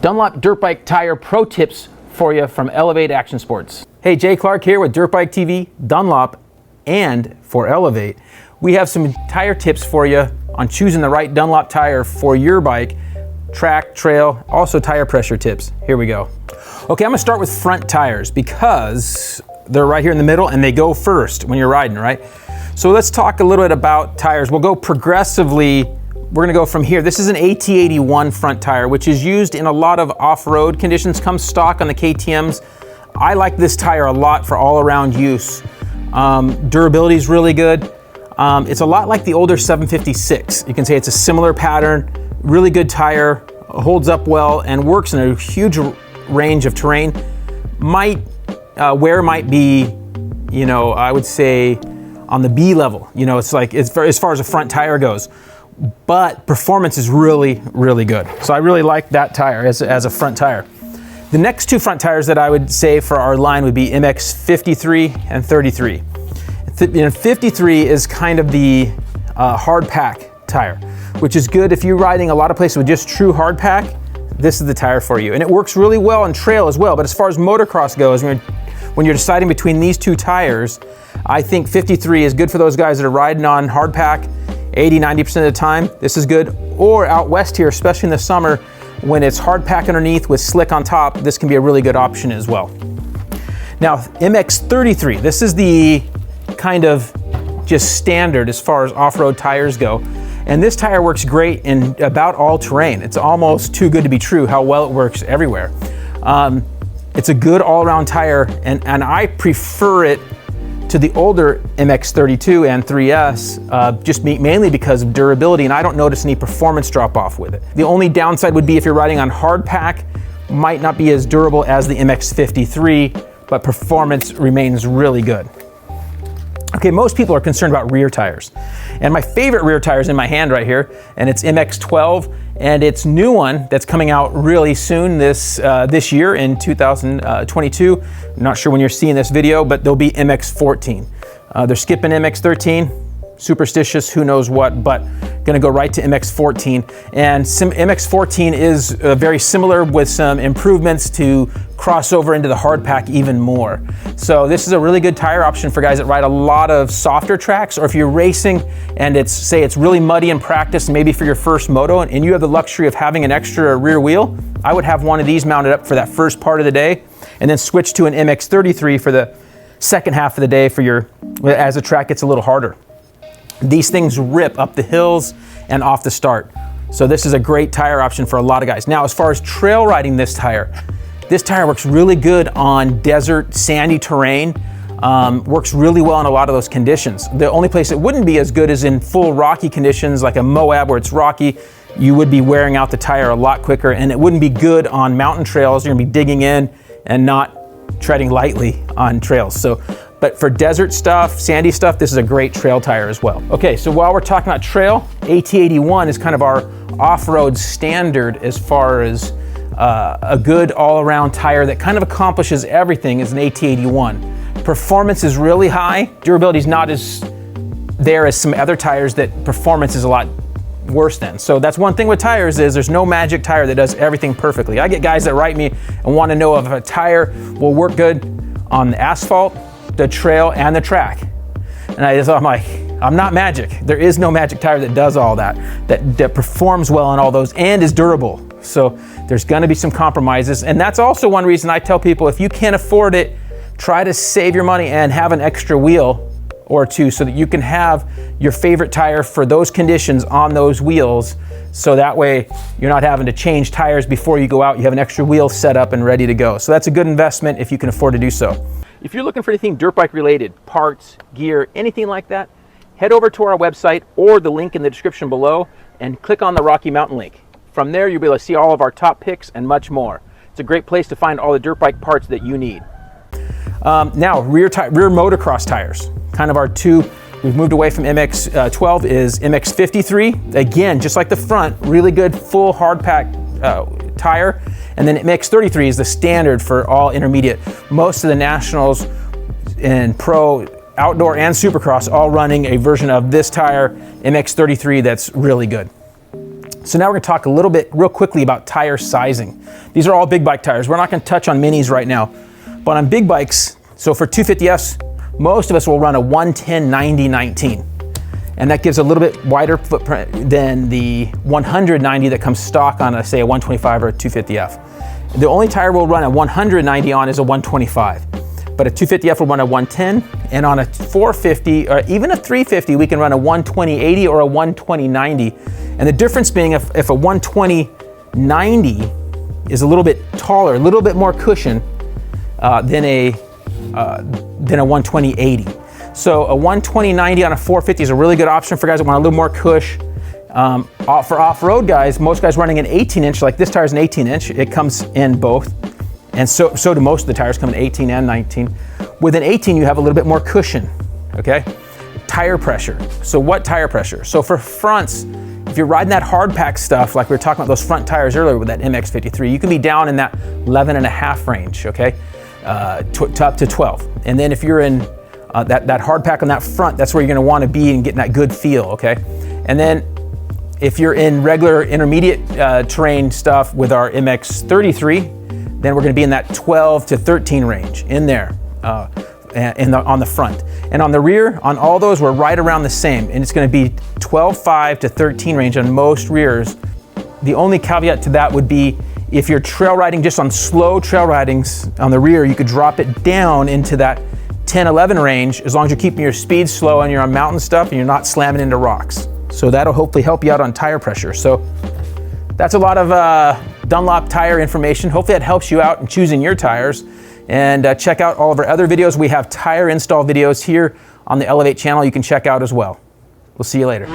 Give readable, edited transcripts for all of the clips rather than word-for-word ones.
Dunlop dirt bike tire pro tips for you from Elevate Action Sports. Hey, Jay Clark here with Dirt Bike TV, Dunlop, and for Elevate. We have some tire tips for you on choosing the right Dunlop tire for your bike, track, trail, also tire pressure tips. Here we go. Okay, I'm gonna start with front tires because they're right here in the middle and they go first when you're riding, right? So let's talk a little bit about tires. We'll go progressively. We're gonna go from here. This is an AT81 front tire, which is used in a lot of off-road conditions, comes stock on the KTMs. I like this tire a lot for all-around use. Durability is really good. It's a lot like the older 756. You can say it's a similar pattern, really good tire, holds up well, and works in a huge range of terrain. Wear might be, I would say on the B level. It's like, as far as a front tire goes. But performance is really, really good. So I really like that tire as a front tire. The next two front tires that I would say for our line would be MX 53 and 33. 53 is kind of the hard pack tire, which is good if you're riding a lot of places with just true hard pack. This is the tire for you. And it works really well on trail as well. But as far as motocross goes, when you're deciding between these two tires, I think 53 is good for those guys that are riding on hard pack 80-90% of the time. This is good. Or out west here, especially in the summer, when it's hard pack underneath with slick on top, this can be a really good option as well. Now, MX 33, this is the kind of just standard as far as off-road tires go. And this tire works great in about all terrain. It's almost too good to be true how well it works everywhere. It's a good all-around tire, and I prefer it to the older MX32 and 3S, just mainly because of durability, and I don't notice any performance drop off with it. The only downside would be if you're riding on hard pack, might not be as durable as the MX53, but performance remains really good. Okay, most people are concerned about rear tires. And my favorite rear tire is in my hand right here, and it's MX12, and its new one that's coming out really soon this year in 2022. I'm not sure when you're seeing this video, but there'll be MX14. They're skipping MX13, superstitious, who knows what, but gonna go right to MX14. And MX14 is very similar with some improvements to cross over into the hard pack even more. So this is a really good tire option for guys that ride a lot of softer tracks, or if you're racing and it's really muddy in practice, maybe for your first moto, and you have the luxury of having an extra rear wheel, I would have one of these mounted up for that first part of the day, and then switch to an MX33 for the second half of the day as the track gets a little harder. These things rip up the hills and off the start. So this is a great tire option for a lot of guys. Now, as far as trail riding this tire works really good on desert, sandy terrain. Works really well in a lot of those conditions. The only place it wouldn't be as good is in full rocky conditions, like a Moab where it's rocky. You would be wearing out the tire a lot quicker, and it wouldn't be good on mountain trails. You're gonna be digging in and not treading lightly on trails. But for desert stuff, sandy stuff, this is a great trail tire as well. Okay, so while we're talking about trail, AT81 is kind of our off-road standard as far as a good all-around tire that kind of accomplishes everything is an AT81. Performance is really high. Durability is not as there as some other tires that performance is a lot worse than. So that's one thing with tires is there's no magic tire that does everything perfectly. I get guys that write me and want to know if a tire will work good on the asphalt, the trail, and the track. And I'm like, I'm not magic. There is no magic tire that does all that performs well on all those and is durable. So there's gonna be some compromises. And that's also one reason I tell people, if you can't afford it, try to save your money and have an extra wheel or two so that you can have your favorite tire for those conditions on those wheels. So that way you're not having to change tires before you go out. You have an extra wheel set up and ready to go. So that's a good investment if you can afford to do so. If you're looking for anything dirt bike related, parts, gear, anything like that, head over to our website or the link in the description below and click on the Rocky Mountain link. From there, you'll be able to see all of our top picks and much more. It's a great place to find all the dirt bike parts that you need. Now, rear motocross tires, kind of our two. We've moved away from MX12 is MX53. Again, just like the front, really good full hard pack tire. And then MX33 is the standard for all intermediate. Most of the nationals and pro outdoor and supercross all running a version of this tire, MX33, that's really good. So now we're going to talk a little bit real quickly about tire sizing. These are all big bike tires. We're not going to touch on minis right now, but on big bikes, so for 250Fs, most of us will run a 110/90/19. And that gives a little bit wider footprint than the 100/90 that comes stock on, say, a 125 or a 250F. The only tire we'll run a 100/90 on is a 125. But a 250F will run a 110, and on a 450 or even a 350, we can run a 120/80 or a 120/90. And the difference being if a 120/90 is a little bit taller, a little bit more cushion than a 120/80. So a 120/90 on a 450 is a really good option for guys that want a little more cush. For off-road guys, most guys running an 18-inch, like this tire is an 18-inch, it comes in both. And so do most of the tires, come in 18 and 19. With an 18, you have a little bit more cushion, okay? Tire pressure. So what tire pressure? So for fronts, if you're riding that hard pack stuff, like we were talking about those front tires earlier with that MX-53, you can be down in that 11.5 range, okay? Up to 12. And then if you're in that hard pack on that front, that's where you're gonna wanna be and getting that good feel, okay? And then if you're in regular intermediate terrain stuff with our MX-33, then we're going to be in that 12 to 13 range in there on the front. And on the rear, on all those, we're right around the same. And it's going to be 12.5 to 13 range on most rears. The only caveat to that would be if you're trail riding just on slow trail ridings on the rear, you could drop it down into that 10-11 range as long as you're keeping your speed slow and you're on mountain stuff and you're not slamming into rocks. So that'll hopefully help you out on tire pressure. So that's a lot of Dunlop tire information. Hopefully that helps you out in choosing your tires. And check out all of our other videos. We have tire install videos here on the Elevate channel you can check out as well. We'll see you later.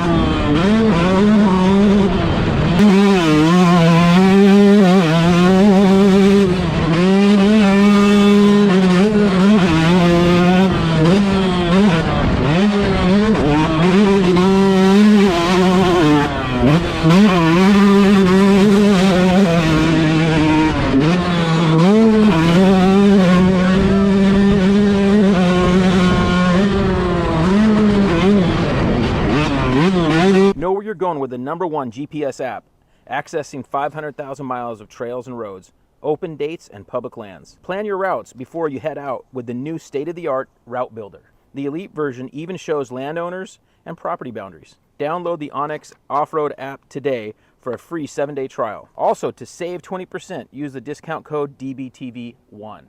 Know where you're going with the #1 GPS app, accessing 500,000 miles of trails and roads, open dates, and public lands. Plan your routes before you head out with the new state-of-the-art Route Builder. The Elite version even shows landowners and property boundaries. Download the Onyx Off-Road app today for a free 7-day trial. Also, to save 20%, use the discount code DBTV1.